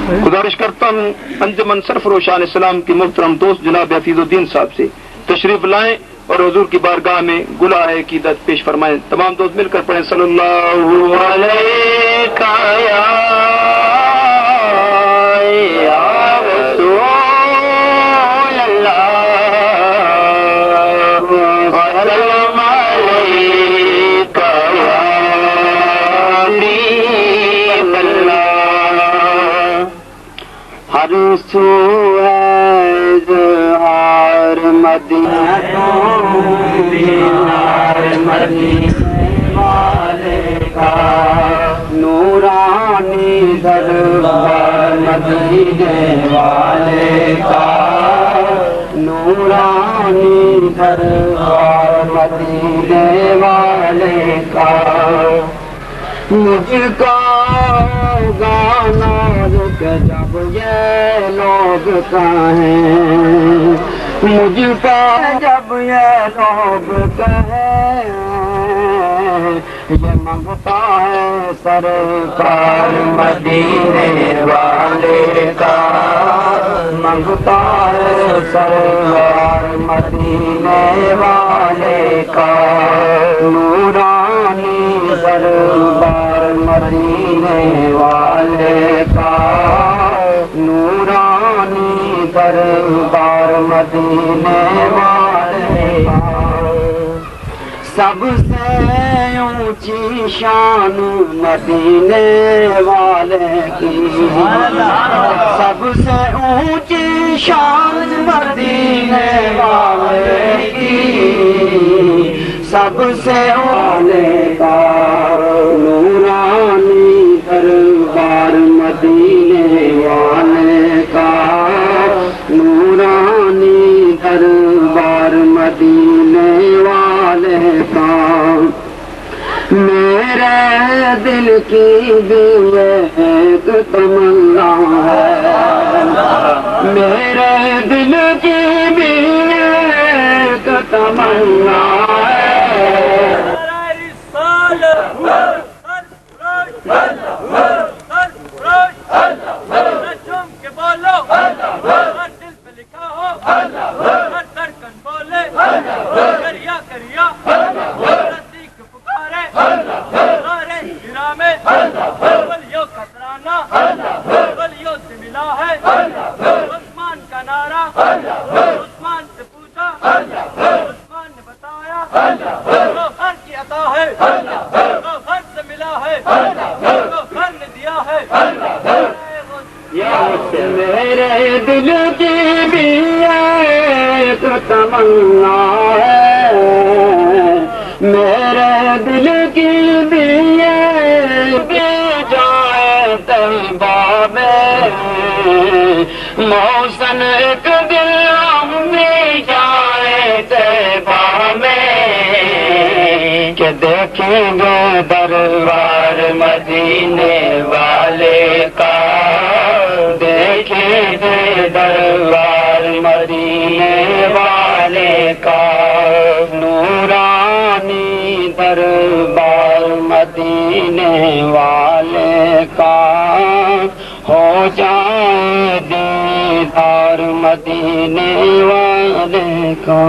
گزارش کرتا ہوں انجمن سرفروشان اسلام کی محترم دوست جناب حفیظ الدین صاحب سے تشریف لائیں اور حضور کی بارگاہ میں گلہائے عقیدت پیش فرمائیں. تمام دوست مل کر پڑھیں صلی اللہ علیہ یا رسول اللہ وسلم علیک یا حبیب اللہ. ہر سو اظہار مدینہ والے کا نورانی دربار مدینے والے کا نورانی دربار مدینے والے کا. مجھ کا گانا رک جب یہ لوگ کہیں مجھ کا جب یہ لوگ کہیں یہ منگتا ہے سرکار مدینے والے کا منگتا ہے سرکار مدینے والے کا نورانی دربار مدینے والے کا نورانی دربار مدینے والے کا. سب سے اونچی شان مدینے والے کی سب سے اونچی شان مدینے والے کی سب سے والے کا نورانی دربار مدینے والے کا نورانی دربار مدینے والے کا. میرے دل کی بھی ایک تمنا ہے میرے دل کی بھی ایک تمنا ہے عثمان کا نعرہ عثمان سے پوچھا عثمان نے بتایا ہر کی عطا ہے ہر سے ملا ہے ہر نے دیا ہے. میرے دل کی بھی ایک تمنا ہے میرے دل کی بھی جائے طیبہ میں موسم ایک دل ہم بھی جائے طیبہ میں کہ دیکھیں گے دربار مدینے والے کا دیکھیں گے دربار مدینے والے کا نورانی دربار مدینے والے کا ہو جائے دیدار مدینے والے کا.